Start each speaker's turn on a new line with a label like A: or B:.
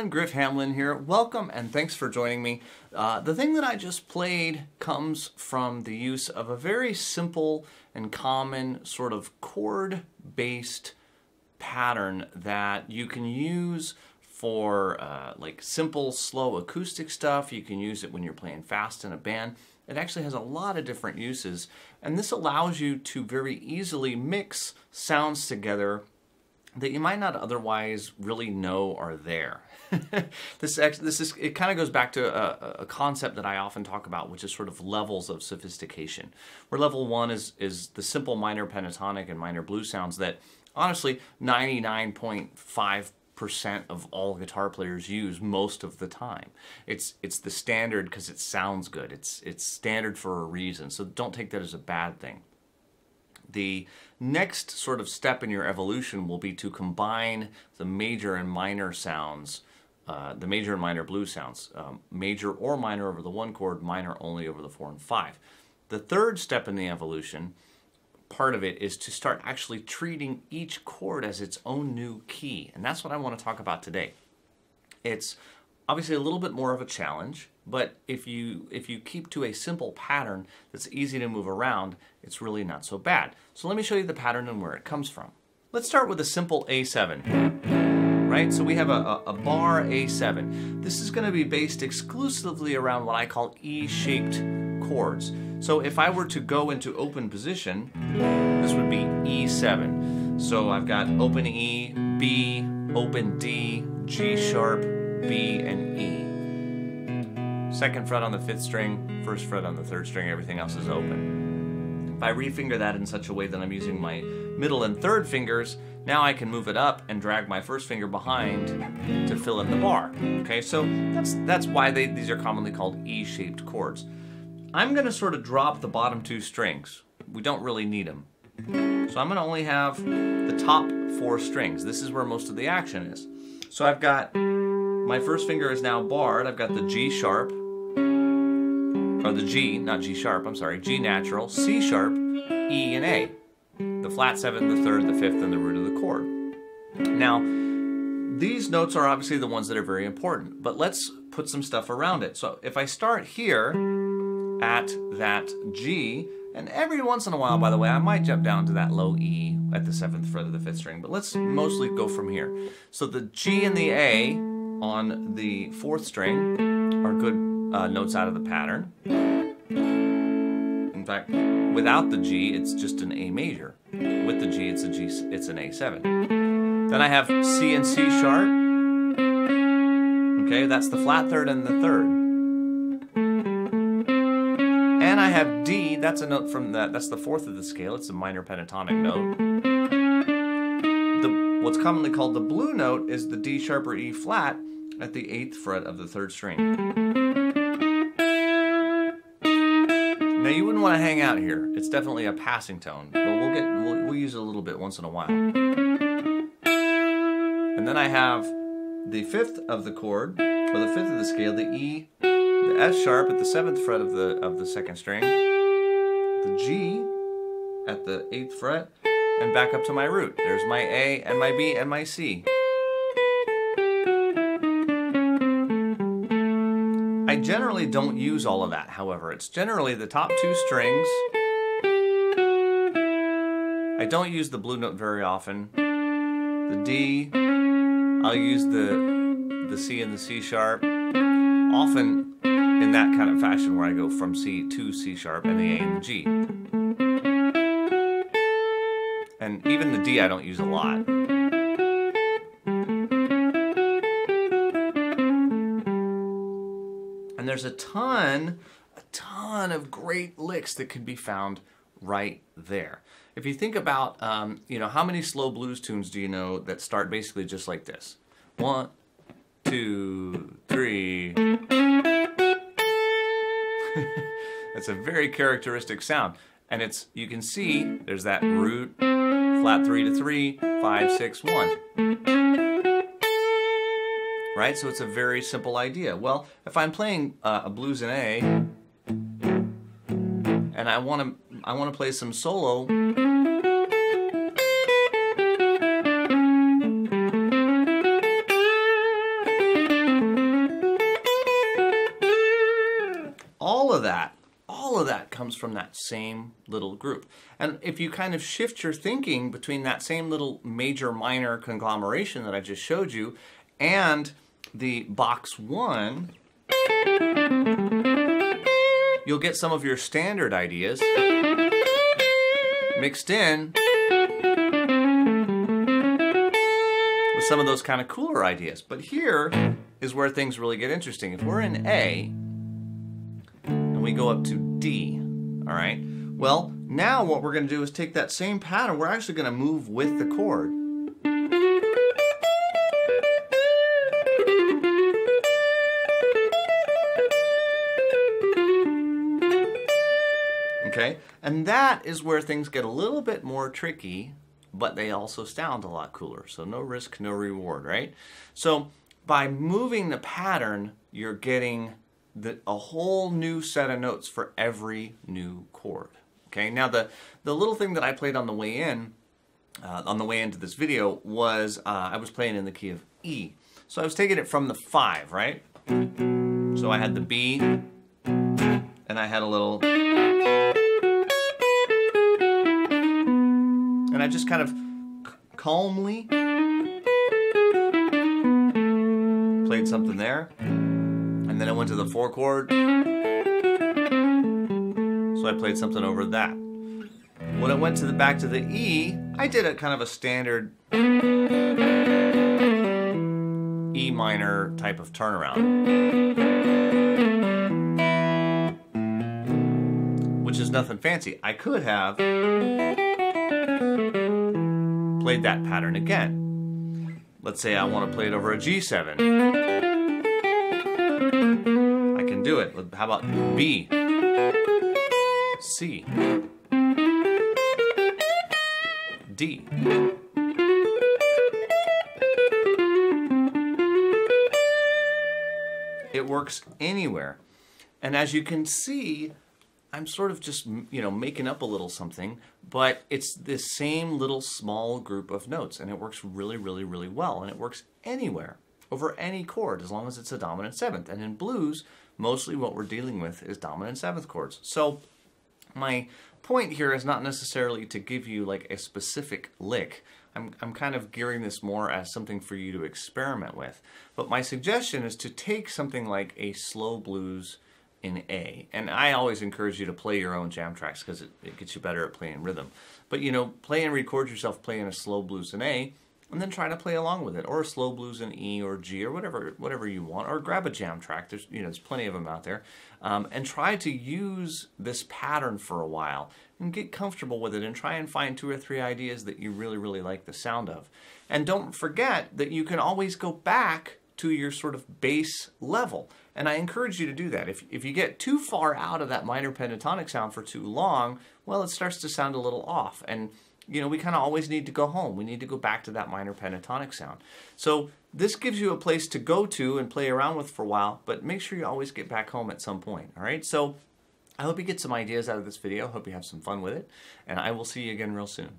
A: everyone, Griff Hamlin here. Welcome and thanks for joining me. The thing that I just played comes from the use of a very simple and common sort of chord-based pattern that you can use for like simple, slow acoustic stuff. You can use it when you're playing fast in a band. It actually has a lot of different uses, and this allows you to very easily mix sounds together that you might not otherwise really know are there. It kind of goes back to a concept that I often talk about, which is sort of levels of sophistication. Where level one is the simple minor pentatonic and minor blues sounds that honestly 99.5% of all guitar players use most of the time. It's the standard because it sounds good. It's standard for a reason, so don't take that as a bad thing. The next sort of step in your evolution will be to combine the major and minor sounds, the major and minor blues sounds, major or minor over the one chord, minor only over the 4 and 5. The third step in the evolution, part of it, is to start actually treating each chord as its own new key, and that's what I want to talk about today. It's obviously a little bit more of a challenge, but if you keep to a simple pattern that's easy to move around, it's really not so bad. So let me show you the pattern and where it comes from. Let's start with a simple A7, right? So we have a bar A7. This is going to be based exclusively around what I call E-shaped chords. So if I were to go into open position, this would be E7. So I've got open E, B, open D, G sharp, B, and E. Second fret on the 5th string, first fret on the 3rd string, everything else is open. If I refinger that in such a way that I'm using my middle and 3rd fingers, now I can move it up and drag my 1st finger behind to fill in the bar. Okay, so that's why these are commonly called E-shaped chords. I'm going to sort of drop the bottom 2 strings. We don't really need them. So I'm going to only have the top 4 strings. This is where most of the action is. So I've got, my 1st finger is now barred. I've got the G sharp, or the G, not G sharp, I'm sorry, G natural, C sharp, E, and A. The flat 7th, the 3rd, the 5th, and the root of the chord. Now, these notes are obviously the ones that are very important, but let's put some stuff around it. So if I start here at that G, and every once in a while, by the way, I might jump down to that low E at the 7th fret of the 5th string, but let's mostly go from here. So the G and the A on the 4th string are good notes out of the pattern. In fact, without the G, it's just an A major. With the G, it's an A7. Then I have C and C sharp. Okay, that's the flat 3rd and the 3rd. And I have D, that's a note from that's the 4th of the scale, it's a minor pentatonic note. What's commonly called the blue note is the D sharp or E flat at the 8th fret of the 3rd string. Now you wouldn't want to hang out here. It's definitely a passing tone, but we'll use it a little bit once in a while. And then I have the 5th of the chord, or the 5th of the scale, the E, the F sharp at the 7th fret of the 2nd string, the G at the 8th fret, and back up to my root. There's my A and my B and my C. I generally don't use all of that, however. It's generally the top 2 strings. I don't use the blue note very often. The D, I'll use the C and the C sharp, often in that kind of fashion where I go from C to C sharp and the A and the G. And even the D I don't use a lot. And there's a ton of great licks that can be found right there. If you think about, how many slow blues tunes do you know that start basically just like this? 1, 2, 3. That's a very characteristic sound. And you can see there's that root, flat 3 to 3, 5, 6, 1. Right? So it's a very simple idea. Well, if I'm playing a blues in A, and I want to play some solo, comes from that same little group. And if you kind of shift your thinking between that same little major minor conglomeration that I just showed you and the box 1, you'll get some of your standard ideas mixed in with some of those kind of cooler ideas. But here is where things really get interesting. If we're in A and we go up to D, all right? Well, now what we're going to do is take that same pattern. We're actually going to move with the chord. Okay? And that is where things get a little bit more tricky, but they also sound a lot cooler. So no risk, no reward, right? So by moving the pattern, you're getting a whole new set of notes for every new chord. Okay? Now the little thing that I played on the way in, into this video, was I was playing in the key of E. So I was taking it from the 5, right? So I had the B, and I had a little... And I just kind of calmly played something there. And then I went to the 4 chord. So I played something over that. When I went to back to the E, I did a kind of a standard E minor type of turnaround, which is nothing fancy. I could have played that pattern again. Let's say I want to play it over a G7. I can do it. How about B, C, D. It works anywhere. And as you can see, I'm sort of just, making up a little something, but it's this same little small group of notes, and it works really, really, really well. And it works anywhere, over any chord, as long as it's a dominant 7th. And in blues, mostly what we're dealing with is dominant 7th chords. So my point here is not necessarily to give you like a specific lick. I'm kind of gearing this more as something for you to experiment with. But my suggestion is to take something like a slow blues in A. And I always encourage you to play your own jam tracks because it gets you better at playing rhythm. But play and record yourself playing a slow blues in A, and then try to play along with it, or a slow blues in E or G or whatever you want, or grab a jam track. There's plenty of them out there, and try to use this pattern for a while and get comfortable with it, and try and find 2 or 3 ideas that you really, really like the sound of. And don't forget that you can always go back to your sort of base level. And I encourage you to do that. If you get too far out of that minor pentatonic sound for too long, well, it starts to sound a little off. And, we kind of always need to go home. We need to go back to that minor pentatonic sound. So this gives you a place to go to and play around with for a while, but make sure you always get back home at some point. All right? So I hope you get some ideas out of this video. Hope you have some fun with it. And I will see you again real soon.